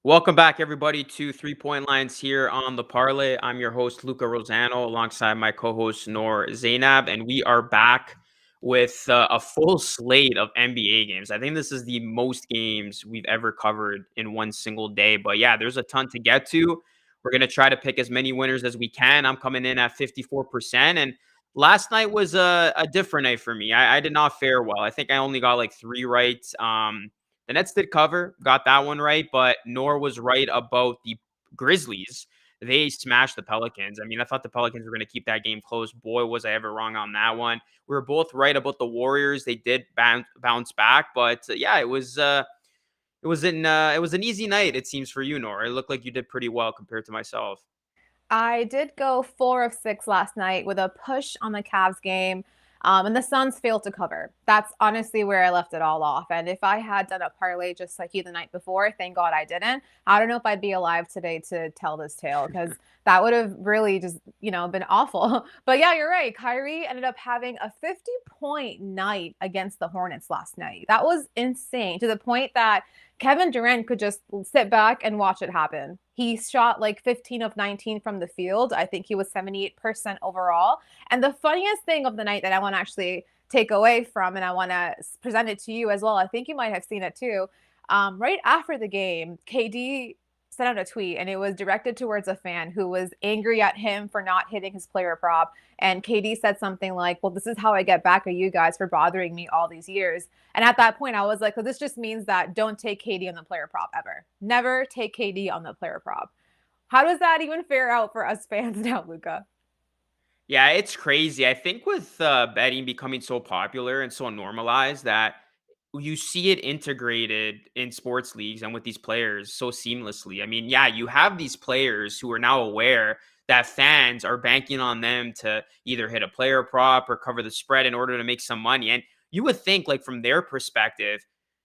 Welcome back, everybody, to 3 Point Lines here on the Parlay. I'm your host, Luca Rosano, alongside my co host, Noor Zainab, and we are back with a full slate of NBA games. I think this is the most games we've ever covered in one single day. But yeah, there's a ton to get to. We're going to try to pick as many winners as we can. I'm coming in at 54%. And last night was a different night for me. I did not fare well. I think I only got like three right. The Nets did cover, got that one right, but Noor was right about the Grizzlies. They smashed the Pelicans. I mean, I thought the Pelicans were going to keep that game close. Boy, was I ever wrong on that one. We were both right about the Warriors. They did bounce back, but yeah, it was an easy night. It seems for you, Noor. It looked like you did pretty well compared to myself. I did go 4 of 6 last night with a push on the Cavs game, and the Suns failed to cover. That's honestly where I left it all off. And if I had done a parlay just like you the night before, thank God I didn't. I don't know if I'd be alive today to tell this tale because that would have really just, been awful. But yeah, you're right. Kyrie ended up having a 50-point night against the Hornets last night. That was insane to the point that Kevin Durant could just sit back and watch it happen. He shot like 15 of 19 from the field. I think he was 78% overall. And the funniest thing of the night that I want to actually take away from, and I want to present it to you as well, I think you might have seen it too. Right after the game, KD sent out a tweet and it was directed towards a fan who was angry at him for not hitting his player prop. And KD said something like, "Well, this is how I get back at you guys for bothering me all these years." And at that point, I was like, well, this just means that don't take KD on the player prop ever. Never take KD on the player prop. How does that even fare out for us fans now, Luca? Yeah, it's crazy. I think with betting becoming so popular and so normalized that you see it integrated in sports leagues and with these players so seamlessly. I mean, yeah, you have these players who are now aware that fans are banking on them to either hit a player prop or cover the spread in order to make some money. And you would think, like, from their perspective,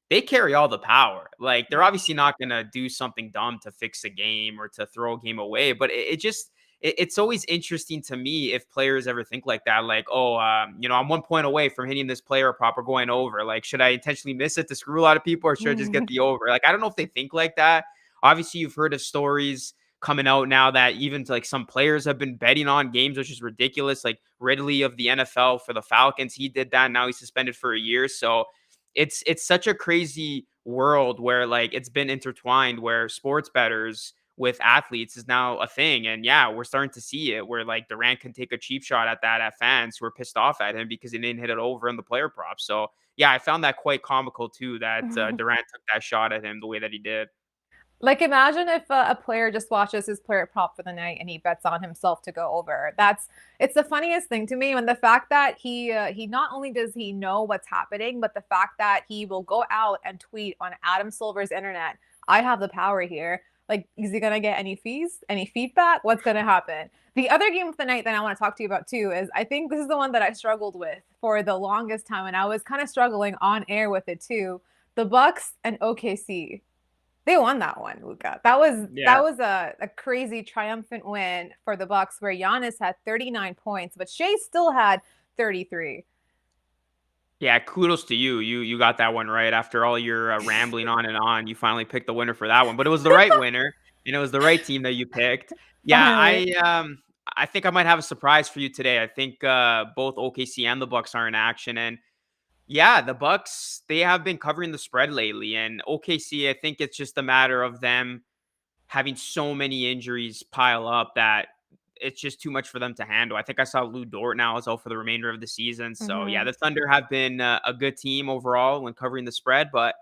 they carry all the power. Like, they're Yeah. obviously not going to do something dumb to fix a game or to throw a game away, but it's always interesting to me if players ever think like that, like, oh, I'm 1 point away from hitting this player prop or going over. Like, should I intentionally miss it to screw a lot of people, or should I just get the over? Like, I don't know if they think like that. Obviously, you've heard of stories coming out now that even like some players have been betting on games, which is ridiculous. Like Ridley of the NFL for the Falcons, he did that. Now he's suspended for a year. So it's such a crazy world where like it's been intertwined where sports bettors with athletes is now a thing. And yeah, we're starting to see it where like Durant can take a cheap shot at that at fans who are pissed off at him because he didn't hit it over in the player prop. So yeah, I found that quite comical too that Durant took that shot at him the way that he did. Like, imagine if a player just watches his player prop for the night and he bets on himself to go over. It's the funniest thing to me when the fact that he not only does he know what's happening, but the fact that he will go out and tweet on Adam Silver's internet, "I have the power here." Like, is he gonna get any fees, any feedback? What's gonna happen? The other game of the night that I want to talk to you about too is I think this is the one that I struggled with for the longest time, and I was kind of struggling on air with it too. The Bucks and OKC. They won that one, Luca. That was Yeah. that was a crazy triumphant win for the Bucks where Giannis had 39 points, but Shea still had 33. Yeah, kudos to you. You got that one right after all your rambling on and on. You finally picked the winner for that one, but it was the right winner, and it was the right team that you picked. Yeah, Finally. I think I might have a surprise for you today. I think both OKC and the Bucks are in action, and yeah, the Bucks, they have been covering the spread lately, and OKC, I think it's just a matter of them having so many injuries pile up that it's just too much for them to handle. I think I saw Lou Dort now is out for the remainder of the season. So yeah, Hmm. the Thunder have been a good team overall when covering the spread, but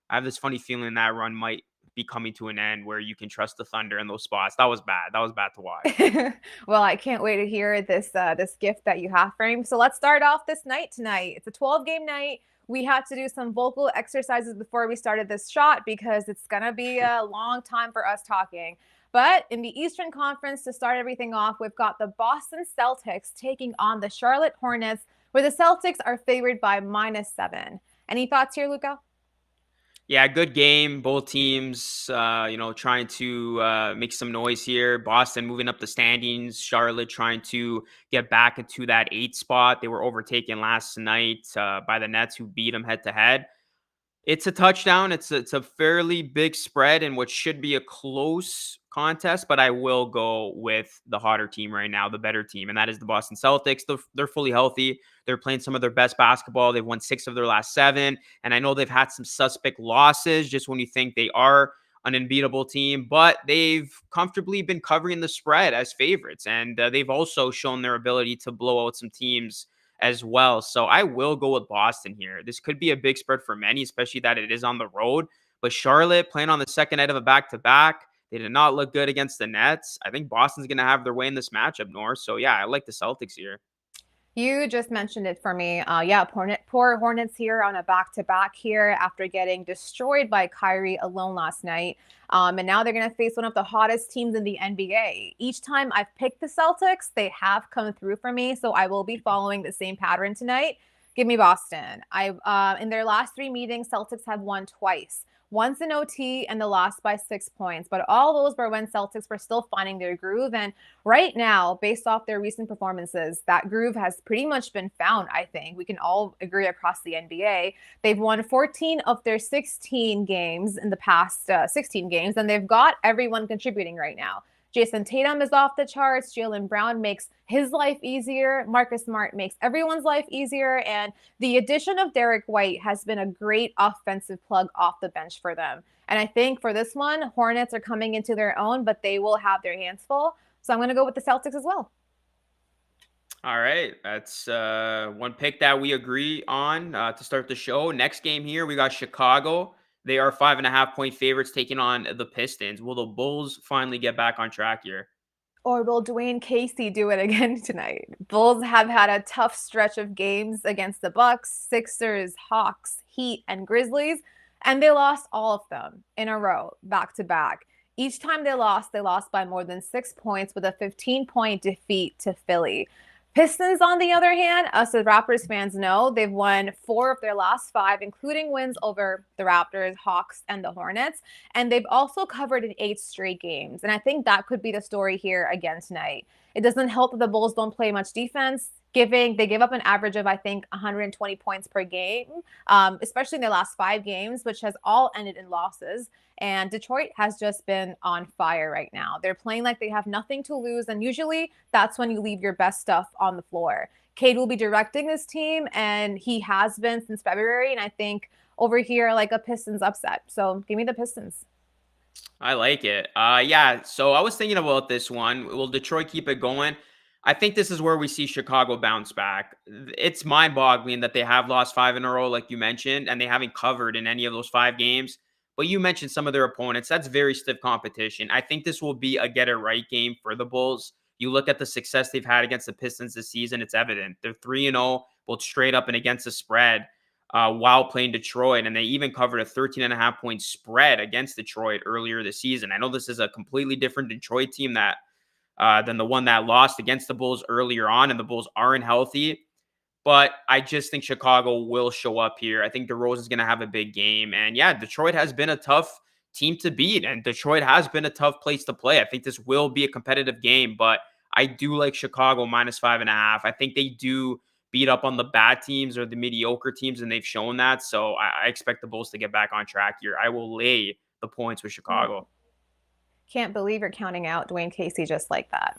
I have this funny feeling that run might be coming to an end where you can trust the Thunder in those spots. That was bad. That was bad to watch. Well, I can't wait to hear this gift that you have for him. So let's start off this night tonight. It's a 12-game night. We had to do some vocal exercises before we started this shot because it's gonna be a long time for us talking. But in the Eastern Conference, to start everything off, we've got the Boston Celtics taking on the Charlotte Hornets, where the Celtics are favored by -7. Any thoughts here, Luca? Yeah, good game. Both teams, trying to make some noise here. Boston moving up the standings. Charlotte trying to get back into that 8 spot. They were overtaken last night by the Nets, who beat them head to head. It's a touchdown. It's a fairly big spread in what should be a close contest, but I will go with the hotter team right now, the better team, and that is the Boston Celtics. They're fully healthy. They're playing some of their best basketball. They've won 6 of their last 7, and I know they've had some suspect losses just when you think they are an unbeatable team, but they've comfortably been covering the spread as favorites, and they've also shown their ability to blow out some teams as well. So I will go with Boston here. This could be a big spread for many, especially that it is on the road. But Charlotte playing on the second night of a back-to-back, they did not look good against the Nets. I think Boston's going to have their way in this matchup, North. So yeah, I like the Celtics here. You just mentioned it for me. Yeah, poor Hornets here on a back-to-back here after getting destroyed by Kyrie alone last night. And now they're going to face one of the hottest teams in the NBA. Each time I've picked the Celtics, they have come through for me. So I will be following the same pattern tonight. Give me Boston. In their last 3 meetings, Celtics have won twice. Once in OT and the lost by 6 points. But all those were when Celtics were still finding their groove. And right now, based off their recent performances, that groove has pretty much been found, I think. We can all agree across the NBA. They've won 14 of their 16 games in the past 16 games, and they've got everyone contributing right now. Jason Tatum is off the charts. Jaylen Brown makes his life easier. Marcus Smart makes everyone's life easier. And the addition of Derek White has been a great offensive plug off the bench for them. And I think for this one, Hornets are coming into their own, but they will have their hands full. So I'm going to go with the Celtics as well. All right. That's one pick that we agree on to start the show. Next game here, we got Chicago. They are 5.5-point favorites taking on the Pistons. Will the Bulls finally get back on track here? Or will Dwayne Casey do it again tonight? Bulls have had a tough stretch of games against the Bucks, Sixers, Hawks, Heat, and Grizzlies, and they lost all of them in a row, back to back. Each time they lost by more than 6 points with a 15-point defeat to Philly. Pistons, on the other hand, us as Raptors fans know, they've won 4 of their last 5, including wins over the Raptors, Hawks, and the Hornets. And they've also covered in 8 straight games. And I think that could be the story here again tonight. It doesn't help that the Bulls don't play much defense. They give up an average of, I think, 120 points per game, especially in their last 5 games, which has all ended in losses. And Detroit has just been on fire right now. They're playing like they have nothing to lose. And usually that's when you leave your best stuff on the floor. Cade will be directing this team, and he has been since February. And I think over here, like a Pistons upset. So give me the Pistons. I like it. Yeah. So I was thinking about this one. Will Detroit keep it going? I think this is where we see Chicago bounce back. It's mind-boggling that they have lost 5 in a row, like you mentioned, and they haven't covered in any of those 5 games. But you mentioned some of their opponents. That's very stiff competition. I think this will be a get-it-right game for the Bulls. You look at the success they've had against the Pistons this season, it's evident. They're 3-0, both straight up and against the spread while playing Detroit. And they even covered a 13.5-point spread against Detroit earlier this season. I know this is a completely different Detroit team than the one that lost against the Bulls earlier on, and the Bulls aren't healthy. But I just think Chicago will show up here. I think DeRozan's going to have a big game. And yeah, Detroit has been a tough team to beat, and Detroit has been a tough place to play. I think this will be a competitive game, but I do like Chicago -5.5. I think they do beat up on the bad teams or the mediocre teams, and they've shown that. So I expect the Bulls to get back on track here. I will lay the points with Chicago. Can't believe you're counting out Dwayne Casey just like that.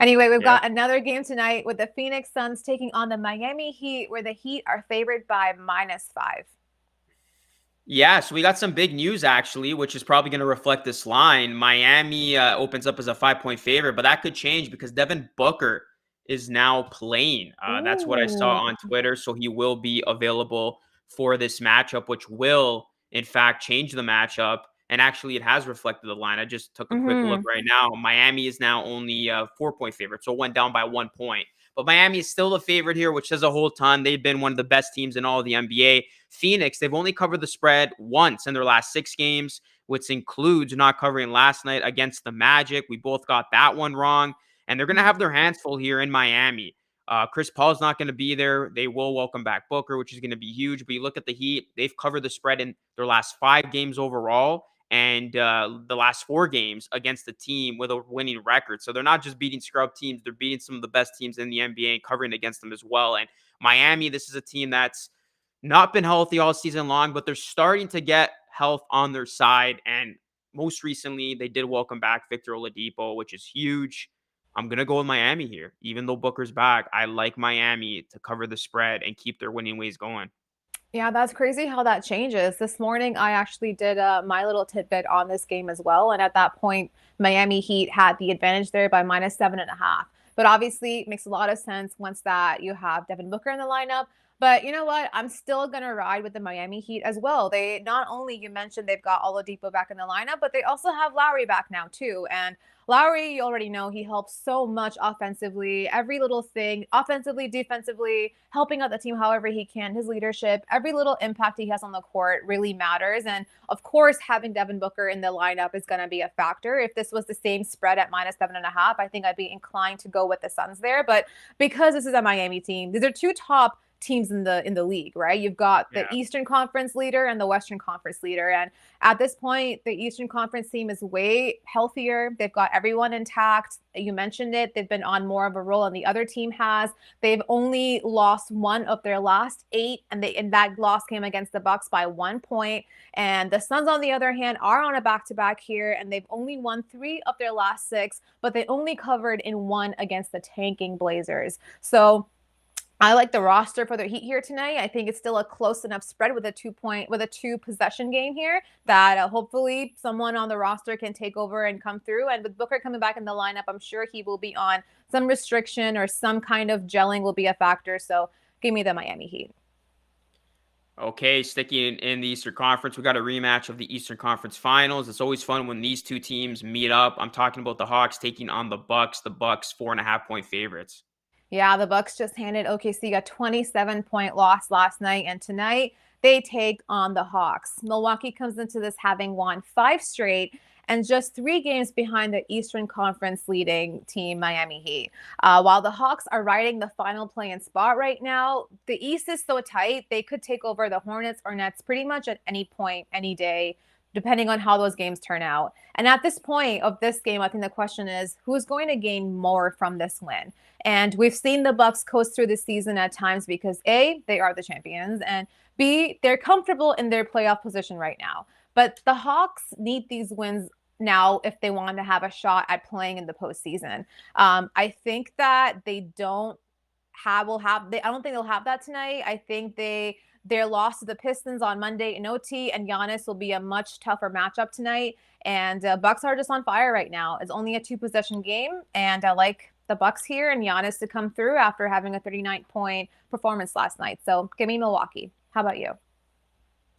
Anyway, we've Yeah. got another game tonight with the Phoenix Suns taking on the Miami Heat, where the Heat are favored by -5. Yeah, so we got some big news actually, which is probably going to reflect this line. Miami opens up as a 5-point favorite, but that could change because Devin Booker is now playing. That's what I saw Ooh. on Twitter. So he will be available for this matchup, which will, in fact, change the matchup. And actually, it has reflected the line. I just took a quick look Mm-hmm. right now. Miami is now only a 4-point favorite, so it went down by 1 point. But Miami is still the favorite here, which says a whole ton. They've been one of the best teams in all of the NBA. Phoenix, they've only covered the spread once in their last 6 games, which includes not covering last night against the Magic. We both got that one wrong, and they're going to have their hands full here in Miami. Chris Paul's not going to be there. They will welcome back Booker, which is going to be huge. But you look at the Heat, they've covered the spread in their last 5 games overall and the last 4 games against the team with a winning record. So they're not just beating scrub teams. They're beating some of the best teams in the NBA and covering against them as well. And Miami, this is a team that's not been healthy all season long, but they're starting to get health on their side. And most recently, they did welcome back Victor Oladipo, which is huge. I'm going to go with Miami here. Even though Booker's back, I like Miami to cover the spread and keep their winning ways going. Yeah, that's crazy how that changes. This morning, I actually did my little tidbit on this game as well. And at that point, Miami Heat had the advantage there by -7.5. But obviously, it makes a lot of sense once that you have Devin Booker in the lineup. But you know what? I'm still going to ride with the Miami Heat as well. They not only, you mentioned they've got Oladipo back in the lineup, but they also have Lowry back now, too. And Lowry, you already know he helps so much offensively, every little thing, offensively, defensively, helping out the team however he can. His leadership, every little impact he has on the court really matters. And of course, having Devin Booker in the lineup is going to be a factor. If this was the same spread at -7.5, I think I'd be inclined to go with the Suns there. But because this is a Miami team, these are two top teams in the league, right? You've got the Yeah. Eastern Conference leader and the Western Conference leader. And at this point, the Eastern Conference team is way healthier. They've got everyone intact. You mentioned it. They've been on more of a roll than the other team has. They've only lost one of their last 8, and that loss came against the Bucks by 1 point. And the Suns, on the other hand, are on a back-to-back here, and they've only won 3 of their last 6, but they only covered in 1 against the tanking Blazers. So I like the roster for the Heat here tonight. I think it's still a close enough spread with a 2-possession game here that hopefully someone on the roster can take over and come through. And with Booker coming back in the lineup, I'm sure he will be on some restriction or some kind of gelling will be a factor. So give me the Miami Heat. Okay, sticking in the Eastern Conference, we got a rematch of the Eastern Conference Finals. It's always fun when these two teams meet up. I'm talking about the Hawks taking on the Bucks. The Bucks 4.5-point favorites. Yeah, the Bucks just handed OKC a 27-point loss last night, and tonight they take on the Hawks. Milwaukee comes into this having won 5 straight and just 3 games behind the Eastern Conference leading team, Miami Heat. While the Hawks are riding the final play-in spot right now, the East is so tight, they could take over the Hornets or Nets pretty much at any point, any day, depending on how those games turn out. And at this point of this game, I think the question is, who's going to gain more from this win? And we've seen the Bucks coast through the season at times because A, they are the champions, and B, they're comfortable in their playoff position right now. But the Hawks need these wins now if they want to have a shot at playing in the postseason. I think that they don't have will have they I don't think they'll have that tonight. I think their loss to the Pistons on Monday in OT and Giannis will be a much tougher matchup tonight. And Bucks are just on fire right now. It's only a 2-possession game, and I like the Bucks here and Giannis to come through after having a 39-point performance last night. So give me Milwaukee. How about you?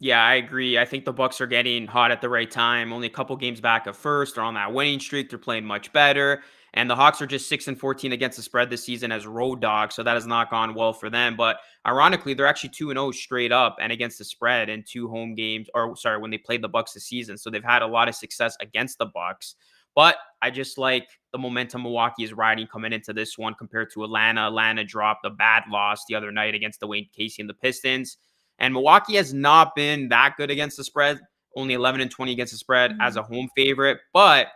Yeah, I agree. I think the Bucks are getting hot at the right time. Only a couple games back of first. They're on that winning streak. They're playing much better. And the Hawks are just 6-14 against the spread this season as road dogs. So that has not gone well for them. But ironically, they're actually 2-0 straight up and against the spread in 2 home games, or sorry, when they played the Bucks this season. So they've had a lot of success against the Bucks. But I just like the momentum Milwaukee is riding coming into this one compared to Atlanta. Atlanta dropped a bad loss the other night against the Wayne Casey and the Pistons. And Milwaukee has not been that good against the spread, only 11-20 against the spread as a home favorite. But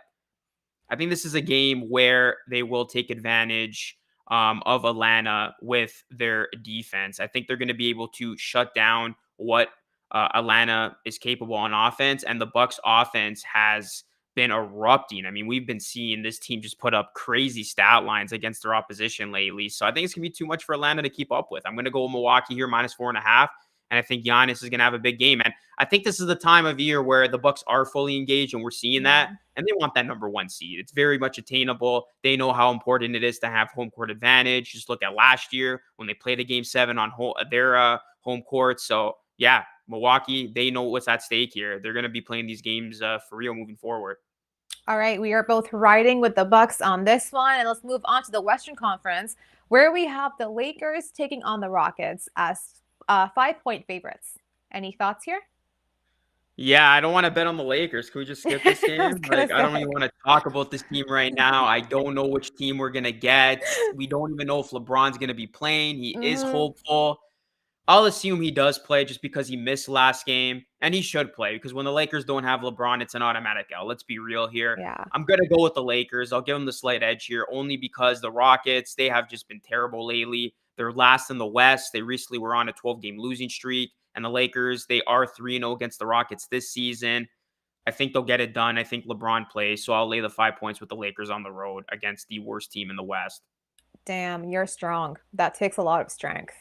I think this is a game where they will take advantage of Atlanta with their defense. I think they're going to be able to shut down what Atlanta is capable on offense, and the Bucks offense has been erupting. I mean, we've been seeing this team just put up crazy stat lines against their opposition lately. So I think it's going to be too much for Atlanta to keep up with. I'm going to go with Milwaukee here -4.5. And I think Giannis is going to have a big game. And I think this is the time of year where the Bucks are fully engaged, and we're seeing that. Yeah. And they want that number 1 seed. It's very much attainable. They know how important it is to have home court advantage. Just look at last year when they played a game 7 on their home court. So yeah, Milwaukee, they know what's at stake here. They're going to be playing these games for real moving forward. All right, we are both riding with the Bucks on this one, and let's move on to the Western Conference, where we have the Lakers taking on the Rockets as 5-point favorites. Any thoughts here? Yeah, I don't want to bet on the Lakers. Can we just skip this I was game? gonna Like, I don't say. even want to talk about this team right now. I don't know which team we're going to get. We don't even know if LeBron's going to be playing. He is Mhm. hopeful. I'll assume he does play just because he missed last game, and he should play because when the Lakers don't have LeBron, it's an automatic L. Let's be real here. Yeah. I'm going to go with the Lakers. I'll give them the slight edge here only because the Rockets, they have just been terrible lately. They're last in the West. They recently were on a 12-game losing streak. And the Lakers, they are 3-0 against the Rockets this season. I think they'll get it done. I think LeBron plays, so I'll lay the 5 points with the Lakers on the road against the worst team in the West. Damn, you're strong. That takes a lot of strength.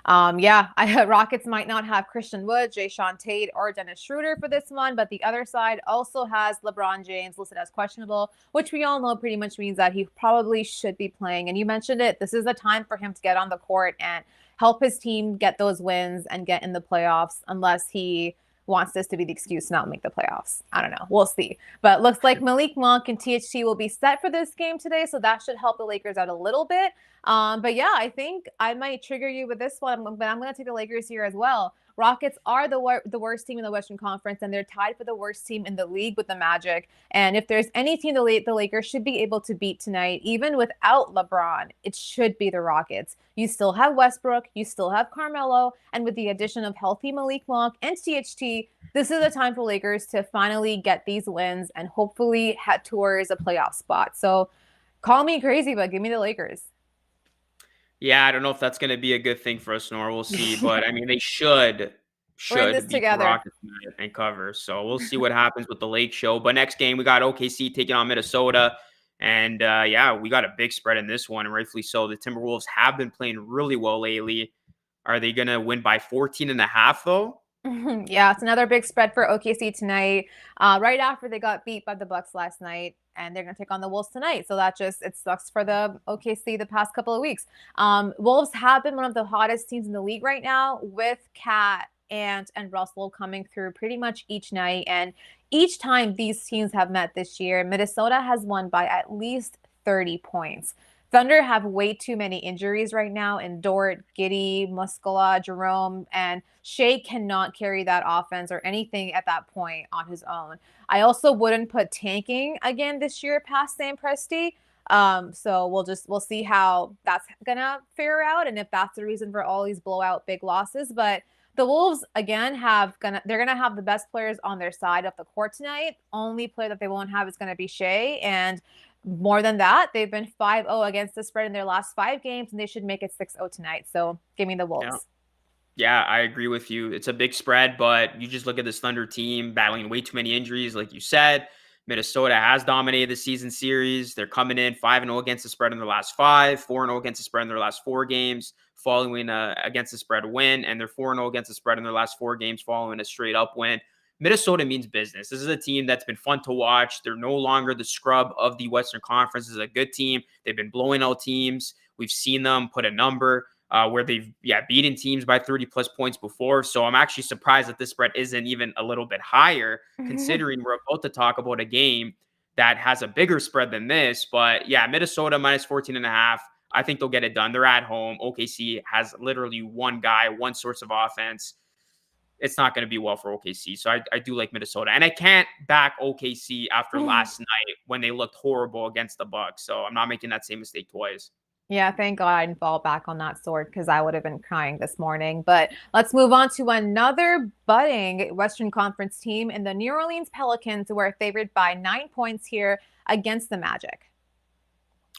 Rockets might not have Christian Wood, Jayshawn Tate, or Dennis Schroeder for this one, but the other side also has LeBron James listed as questionable, which we all know pretty much means that he probably should be playing. And you mentioned it. This is the time for him to get on the court and help his team get those wins and get in the playoffs, unless he wants this to be the excuse to not make the playoffs. I don't know. We'll see. But looks like Malik Monk and THT will be set for this game today, so that should help the Lakers out a little bit. But yeah, I think I might trigger you with this one, but I'm going to take the Lakers here as well. Rockets are the worst team in the Western Conference, and they're tied for the worst team in the league with the Magic. And if there's any team the Lakers should be able to beat tonight, even without LeBron, it should be the Rockets. You still have Westbrook, you still have Carmelo, and with the addition of healthy Malik Monk and THT, this is the time for Lakers to finally get these wins and hopefully head towards a playoff spot. So call me crazy, but give me the Lakers. Yeah, I don't know if that's going to be a good thing for us, Nor. We'll see. But I mean, they should We're in this beat the together. Rockets tonight and cover. So we'll see what happens with the Lake Show. But next game, we got OKC taking on Minnesota. And yeah, we got a big spread in this one, and rightfully so. The Timberwolves have been playing really well lately. Are they going to win by 14.5, though? Yeah, it's another big spread for OKC tonight. Right after they got beat by the Bucks last night, and they're going to take on the Wolves tonight. So it sucks for the OKC the past couple of weeks. Wolves have been one of the hottest teams in the league right now, with Cat, Ant, and Russell coming through pretty much each night. And each time these teams have met this year, Minnesota has won by at least 30 points. Thunder have way too many injuries right now in Dort, Giddey, Muscala, Jerome, and Shea cannot carry that offense or anything at that point on his own. I also wouldn't put tanking again this year past Sam Presti. So we'll see how that's gonna fare out and if that's the reason for all these blowout big losses. But the Wolves again they're gonna have the best players on their side of the court tonight. Only player that they won't have is gonna be Shea, and more than that, they've been 5-0 against the spread in their last 5 games, and they should make it 6-0 tonight. So give me the Wolves. Yeah, I agree with you. It's a big spread, but you just look at this Thunder team battling way too many injuries, like you said. Minnesota has dominated the season series. They're coming in 5-0 against the spread in their last 5, 4-0 against the spread in their last 4 games, following against the spread win, and they're 4-0 against the spread in their last 4 games, following a straight up win. Minnesota means business. This is a team that's been fun to watch. They're no longer the scrub of the Western Conference. This is a good team. They've been blowing out teams. We've seen them put a number where they've beaten teams by 30 plus points before. So I'm actually surprised that this spread isn't even a little bit higher, considering we're about to talk about a game that has a bigger spread than this. But yeah, Minnesota minus 14.5. I think they'll get it done. They're at home. OKC has literally one guy, one source of offense. It's not going to be well for OKC. So I do like Minnesota. And I can't back OKC after last night when they looked horrible against the Bucks. So I'm not making that same mistake twice. Yeah, thank God I didn't fall back on that sword because I would have been crying this morning. But let's move on to another budding Western Conference team in the New Orleans Pelicans, who are favored by 9 points here against the Magic.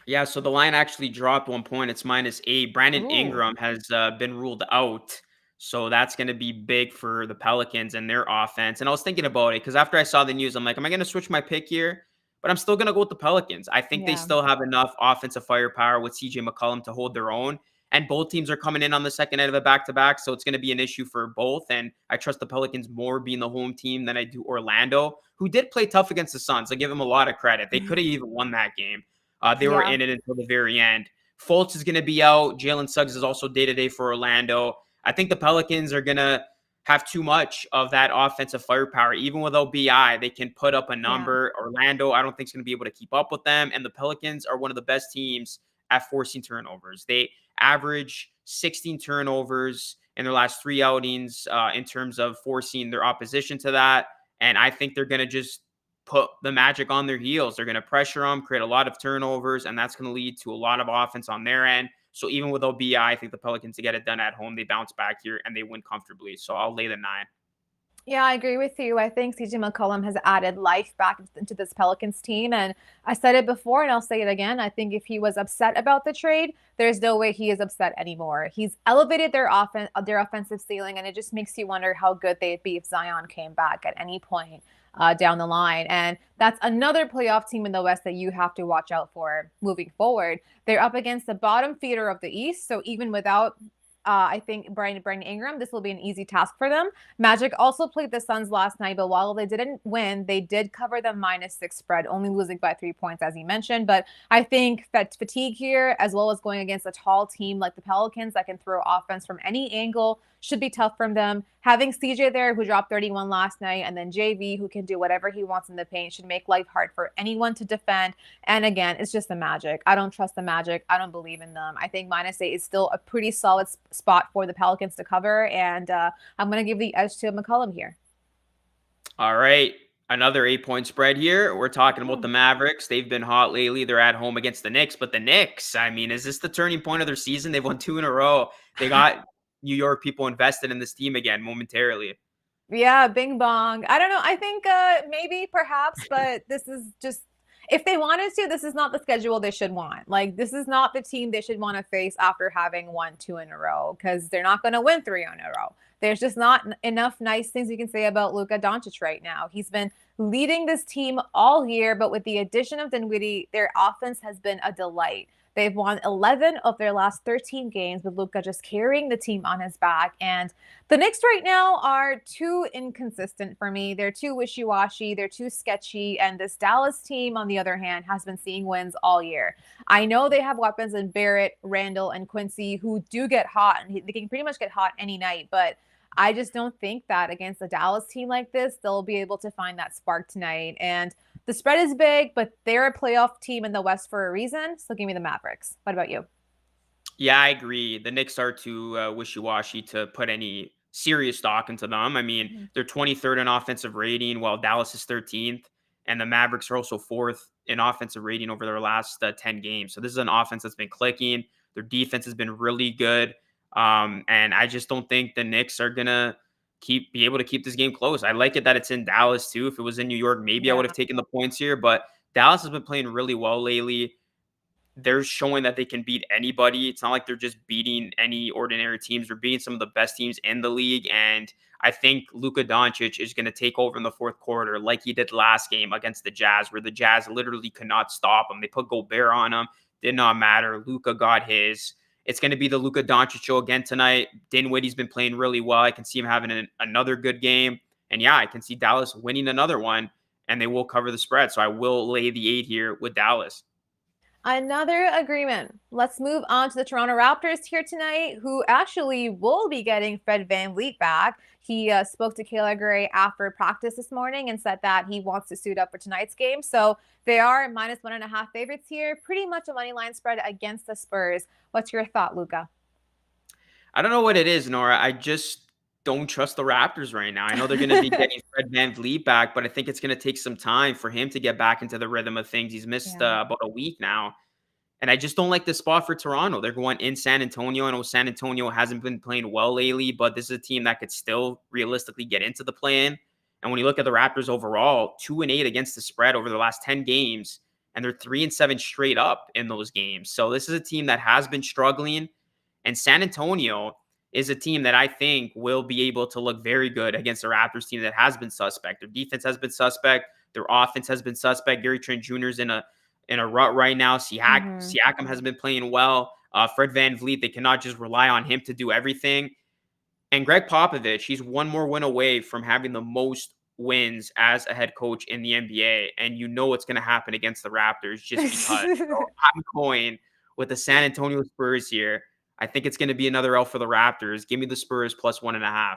Yeah, so the line actually dropped 1 point. It's -8. Brandon Ingram has been ruled out. So that's going to be big for the Pelicans and their offense. And I was thinking about it because after I saw the news, I'm like, am I going to switch my pick here? But I'm still going to go with the Pelicans. I think they still have enough offensive firepower with CJ McCollum to hold their own. And both teams are coming in on the second end of a back-to-back. So it's going to be an issue for both. And I trust the Pelicans more being the home team than I do Orlando, who did play tough against the Suns. I give them a lot of credit. They could have even won that game. They were in it until the very end. Fultz is going to be out. Jalen Suggs is also day-to-day for Orlando. I think the Pelicans are going to have too much of that offensive firepower. Even without BI, they can put up a number. Orlando, I don't think is going to be able to keep up with them. And the Pelicans are one of the best teams at forcing turnovers. They average 16 turnovers in their last 3 outings in terms of forcing their opposition to that. And I think they're going to just put the Magic on their heels. They're going to pressure them, create a lot of turnovers, and that's going to lead to a lot of offense on their end. So even without BI, I think the Pelicans to get it done at home, they bounce back here and they win comfortably. So I'll lay the 9. Yeah, I agree with you. I think CJ McCollum has added life back into this Pelicans team. And I said it before and I'll say it again. I think if he was upset about the trade, there's no way he is upset anymore. He's elevated their offensive ceiling, and it just makes you wonder how good they'd be if Zion came back at any point down the line. And that's another playoff team in the West that you have to watch out for moving forward. They're up against the bottom feeder of the East. So even without I think Brandon Ingram, this will be an easy task for them. Magic also played the Suns last night, but while they didn't win, they did cover the -6 spread, only losing by 3 points, as you mentioned. But I think that fatigue here, as well as going against a tall team like the Pelicans that can throw offense from any angle, should be tough for them. Having CJ there, who dropped 31 last night, and then JV, who can do whatever he wants in the paint, should make life hard for anyone to defend. And again, it's just the Magic. I don't trust the Magic. I don't believe in them. I think -8 is still a pretty solid spot for the Pelicans to cover. And I'm going to give the edge to McCollum here. All right. Another 8-point spread here. We're talking about Oh. the Mavericks. They've been hot lately. They're at home against the Knicks, but the Knicks, I mean, is this the turning point of their season? They've won 2 in a row. They got New York people invested in this team again momentarily. Yeah, bing bong. I don't know. I think maybe, perhaps, but this is just if they wanted to, this is not the schedule they should want. Like, this is not the team they should want to face after having won 2 in a row, because they're not going to win 3 in a row. There's just not enough nice things you can say about Luca Doncic right now. He's been leading this team all year, but with the addition of Dinwiddie, their offense has been a delight. They've won 11 of their last 13 games with Luca just carrying the team on his back. And the Knicks right now are too inconsistent for me. They're too wishy-washy. They're too sketchy. And this Dallas team, on the other hand, has been seeing wins all year. I know they have weapons in Barrett, Randall, and Quincy who do get hot, and they can pretty much get hot any night. But I just don't think that against a Dallas team like this, they'll be able to find that spark tonight. And the spread is big, but they're a playoff team in the West for a reason. So give me the Mavericks. What about you? Yeah, I agree. The Knicks are too wishy-washy to put any serious stock into them. I mean, Mhm. they're 23rd in offensive rating, while Dallas is 13th, and the Mavericks are also 4th in offensive rating over their last 10 games. So this is an offense that's been clicking. Their defense has been really good, and I just don't think the Knicks are gonna be able to keep this game close. I like it that it's in Dallas too. If it was in New York, maybe I Yeah. would have taken the points here, but Dallas has been playing really well lately. They're showing that they can beat anybody. It's not like they're just beating any ordinary teams. They're beating some of the best teams in the league. And I think Luka Doncic is going to take over in the fourth quarter like he did last game against the Jazz, where the Jazz literally could not stop him. They put Gobert on him. Did not matter. Luka got his. It's going to be the Luka Doncic show again tonight. Dinwiddie's been playing really well. I can see him having another good game. And yeah, I can see Dallas winning another one, and they will cover the spread. So I will lay the 8 here with Dallas. Another agreement. Let's move on to the Toronto Raptors here tonight, who actually will be getting Fred VanVleet back. He spoke to Kayla Gray after practice this morning and said that he wants to suit up for tonight's game. So they are -1.5 favorites here. Pretty much a money line spread against the Spurs. What's your thought, Luca? I don't know what it is, Nora. I just don't trust the Raptors right now. I know they're going to be getting Fred VanVleet back, but I think it's going to take some time for him to get back into the rhythm of things. He's missed Yeah. about a week now. And I just don't like the spot for Toronto. They're going in San Antonio. I know San Antonio hasn't been playing well lately, but this is a team that could still realistically get into the play-in. And when you look at the Raptors overall, 2-8 against the spread over the last 10 games, and they're 3-7 straight up in those games. So this is a team that has been struggling. And San Antonio is a team that I think will be able to look very good against a Raptors team that has been suspect. Their defense has been suspect. Their offense has been suspect. Gary Trent Jr. is in a rut right now. Mm-hmm. Siakam has been playing well. Fred VanVleet, they cannot just rely on him to do everything. And Greg Popovich, he's one more win away from having the most wins as a head coach in the NBA. And you know what's going to happen against the Raptors just because. So I'm going with the San Antonio Spurs here. I think it's going to be another L for the Raptors. Give me the Spurs +1.5.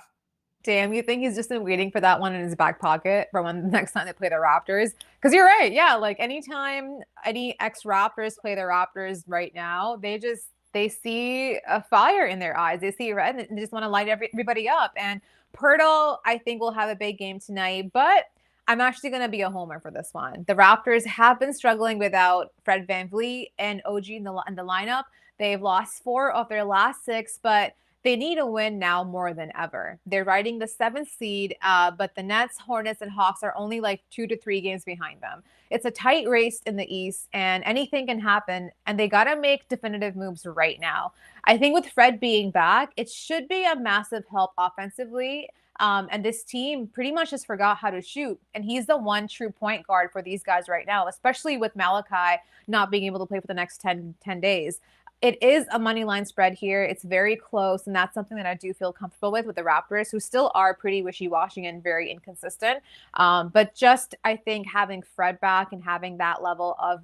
Damn, you think he's just been waiting for that one in his back pocket for when the next time they play the Raptors? Because you're right. Yeah, like anytime any ex-Raptors play the Raptors right now, they see a fire in their eyes. They see red and they just want to light everybody up. And Pirtle, I think, will have a big game tonight, but I'm actually going to be a homer for this one. The Raptors have been struggling without Fred VanVleet and OG in the lineup. They've lost 4 of their last 6, but they need a win now more than ever. They're riding the 7th seed, but the Nets, Hornets, and Hawks are only like 2 to 3 games behind them. It's a tight race in the East, and anything can happen, and they got to make definitive moves right now. I think with Fred being back, it should be a massive help offensively. And this team pretty much just forgot how to shoot. And he's the one true point guard for these guys right now, especially with Malachi not being able to play for the next 10 days. It is a money line spread here. It's very close, and that's something that I do feel comfortable with the Raptors, who still are pretty wishy-washy and very inconsistent. But just, I think, having Fred back and having that level of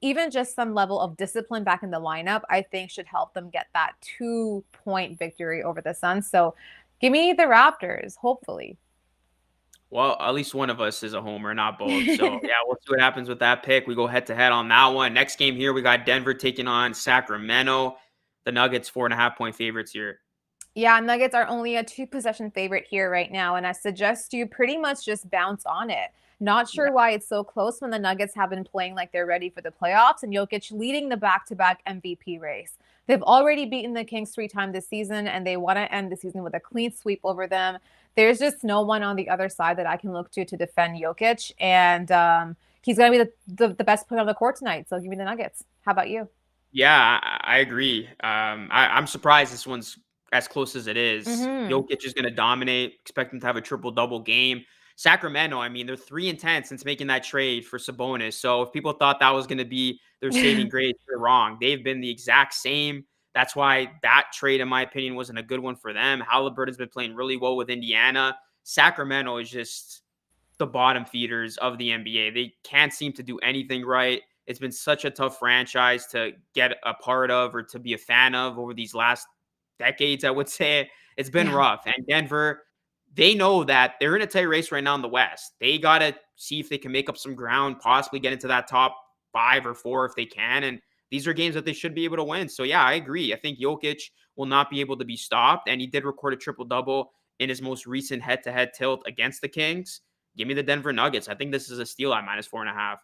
even just some level of discipline back in the lineup, I think should help them get that 2-point victory over the Suns. So give me the Raptors, hopefully. Well, at least one of us is a homer, not both. So, yeah, we'll see what happens with that pick. We go head-to-head on that one. Next game here, we got Denver taking on Sacramento. The Nuggets, 4.5-point favorites here. Yeah, Nuggets are only a 2-possession favorite here right now, and I suggest you pretty much just bounce on it. Not sure why it's so close when the Nuggets have been playing like they're ready for the playoffs and Jokic leading the back-to-back MVP race. They've already beaten the Kings 3 times this season, and they want to end the season with a clean sweep over them. There's just no one on the other side that I can look to defend Jokic, and he's going to be the best player on the court tonight, so give me the Nuggets. How about you? Yeah, I agree. I'm surprised this one's as close as it is. Jokic is going to dominate. Expect him to have a triple-double game. Sacramento, I mean, they're 3-10 since making that trade for Sabonis. So if people thought that was going to be their saving grace, they're wrong. They've been the exact same. That's why that trade, in my opinion, wasn't a good one for them. Halliburton's been playing really well with Indiana. Sacramento is just the bottom feeders of the NBA. They can't seem to do anything right. It's been such a tough franchise to get a part of or to be a fan of over these last decades, I would say. It's been rough. And Denver, they know that they're in a tight race right now in the West. They got to see if they can make up some ground, possibly get into that top 5 or 4 if they can. And these are games that they should be able to win. So, yeah, I agree. I think Jokic will not be able to be stopped. And he did record a triple-double in his most recent head-to-head tilt against the Kings. Give me the Denver Nuggets. I think this is a steal at -4.5.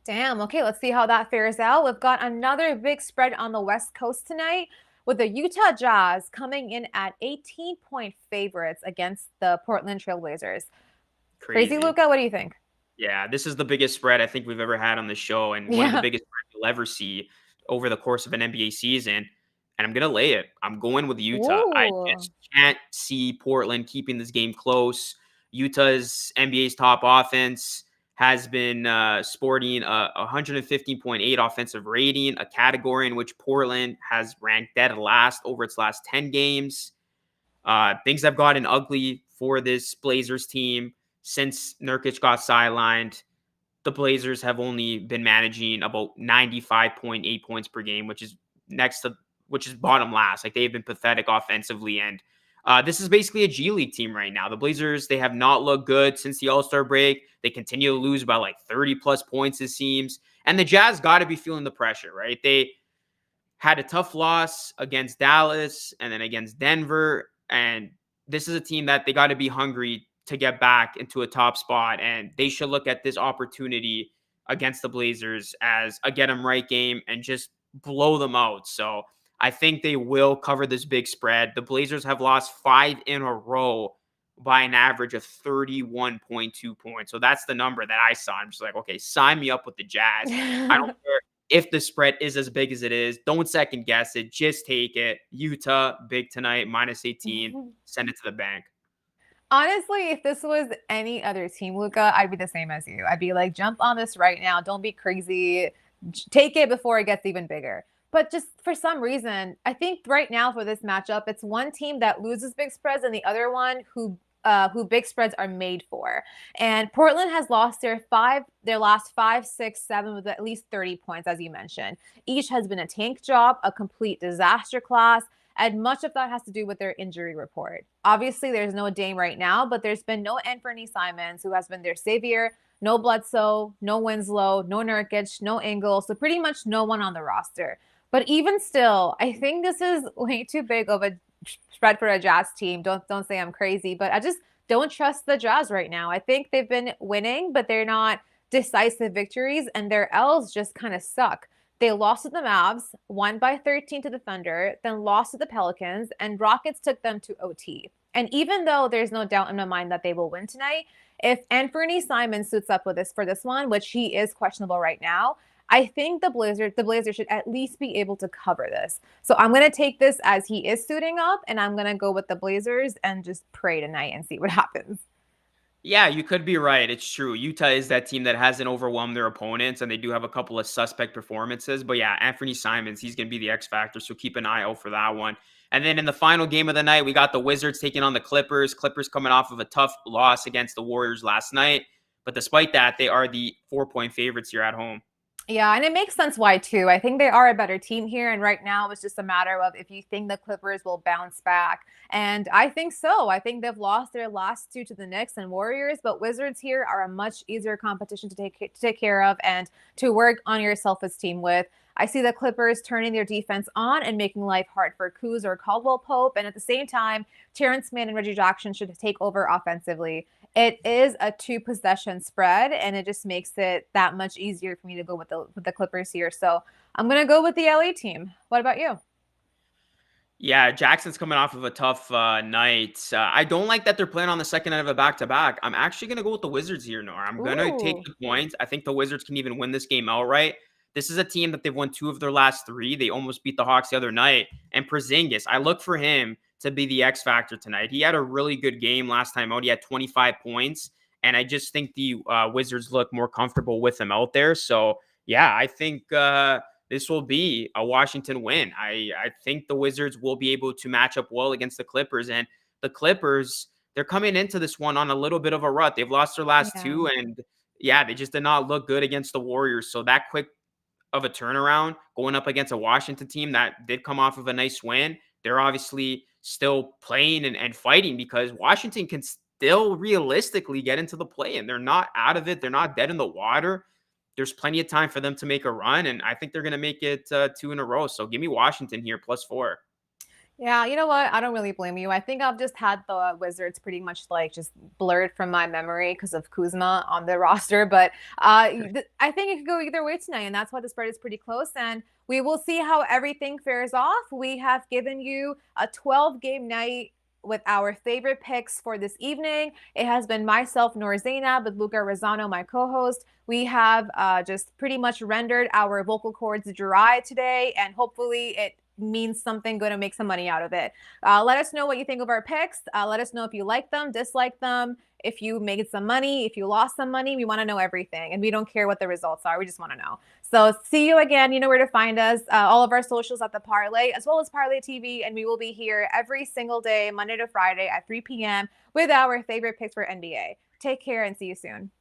Damn. Okay, let's see how that fares out. We've got another big spread on the West Coast tonight with the Utah Jazz coming in at 18-point favorites against the Portland Trailblazers. Crazy, Luca? What do you think? Yeah, this is the biggest spread I think we've ever had on the show, and one of the biggest spreads you'll ever see over the course of an NBA season. And I'm going to lay it. I'm going with Utah. I just can't see Portland keeping this game close. Utah's NBA's top offense has been sporting a 115.8 offensive rating, a category in which Portland has ranked dead last over its last 10 games. Things have gotten ugly for this Blazers team since Nurkic got sidelined. The Blazers have only been managing about 95.8 points per game, which is bottom last. Like, they've been pathetic offensively, and this is basically a G League team right now. The Blazers, they have not looked good since the All-Star break. They continue to lose by like 30-plus points, it seems. And the Jazz got to be feeling the pressure, right? They had a tough loss against Dallas and then against Denver. And this is a team that they got to be hungry to get back into a top spot. And they should look at this opportunity against the Blazers as a get-em-right game and just blow them out. So I think they will cover this big spread. The Blazers have lost 5 in a row by an average of 31.2 points. So that's the number that I saw. I'm just like, okay, sign me up with the Jazz. I don't care if the spread is as big as it is. Don't second guess it. Just take it. Utah, big tonight, -18. Send it to the bank. Honestly, if this was any other team, Luca, I'd be the same as you. I'd be like, jump on this right now. Don't be crazy. Take it before it gets even bigger. But just for some reason, I think right now for this matchup, it's one team that loses big spreads and the other one who big spreads are made for. And Portland has lost their last 5, 6, 7 with at least 30 points, as you mentioned. Each has been a tank job, a complete disaster class, and much of that has to do with their injury report. Obviously, there's no Dame right now, but there's been no Anthony Simons, who has been their savior, no Bledsoe, no Winslow, no Nurkic, no Ingles, so pretty much no one on the roster. But even still, I think this is way too big of a spread for a Jazz team. Don't say I'm crazy, but I just don't trust the Jazz right now. I think they've been winning, but they're not decisive victories, and their L's just kind of suck. They lost to the Mavs, won by 13 to the Thunder, then lost to the Pelicans, and Rockets took them to OT. And even though there's no doubt in my mind that they will win tonight, if Anthony Simon suits up with this for this one, which he is questionable right now, I think the Blazers should at least be able to cover this. So I'm gonna take this as he is suiting up, and I'm gonna go with the Blazers and just pray tonight and see what happens. Yeah, you could be right. It's true. Utah is that team that hasn't overwhelmed their opponents, and they do have a couple of suspect performances. But yeah, Anthony Simons, he's going to be the X factor. So keep an eye out for that one. And then in the final game of the night, we got the Wizards taking on the Clippers. Clippers coming off of a tough loss against the Warriors last night. But despite that, they are the 4-point favorites here at home. Yeah, and it makes sense why too. I think they are a better team here, and right now it's just a matter of if you think the Clippers will bounce back. And I think so. I think they've lost their last two to the Knicks and Warriors, but Wizards here are a much easier competition to take care of and to work on your self-esteem with. I see the Clippers turning their defense on and making life hard for Kuz or Caldwell Pope, and at the same time, Terrence Mann and Reggie Jackson should take over offensively. It is a two possession spread, and it just makes it that much easier for me to go with the Clippers here. So I'm gonna go with the LA team. What about you? Yeah, Jackson's coming off of a tough night. I don't like that they're playing on the second night of a back-to-back. I'm actually going to go with the Wizards here, Noor. I'm going to take Ooh, the points. I think the Wizards can even win this game outright. This is a team that they've won two of their last three. They almost beat the Hawks the other night. And Porzingis, I look for him to be the X factor tonight. He had a really good game last time out. He had 25 points. And I just think the Wizards look more comfortable with him out there. So, yeah, I think this will be a Washington win. I think the Wizards will be able to match up well against the Clippers. And the Clippers, they're coming into this one on a little bit of a rut. They've lost their last yeah. two, and yeah, they just did not look good against the Warriors. So that quick of a turnaround going up against a Washington team that did come off of a nice win, they're obviously still playing and fighting because Washington can still realistically get into the play, and they're not out of it. They're not dead in the water. There's plenty of time for them to make a run, and I think they're going to make it two in a row. So give me Washington here +4. Yeah, you know what? I don't really blame you. I think I've just had the Wizards pretty much like just blurred from my memory because of Kuzma on the roster. But I think it could go either way tonight, and that's why the spread is pretty close. And we will see how everything fares off. We have given you a 12-game night with our favorite picks for this evening. It has been myself, Noor Zainab, with Luca Rosano, my co-host. We have just pretty much rendered our vocal cords dry today, and hopefully it means something good and make some money out of it. Let us know what you think of our picks. Let us know if you like them, dislike them, if you made some money, if you lost some money. We want to know everything, and we don't care what the results are. We just want to know. So see you again. You know where to find us. All of our socials at the Parlay, as well as Parlay TV, and we will be here every single day, Monday to Friday at 3 p.m. with our favorite picks for NBA. Take care and see you soon.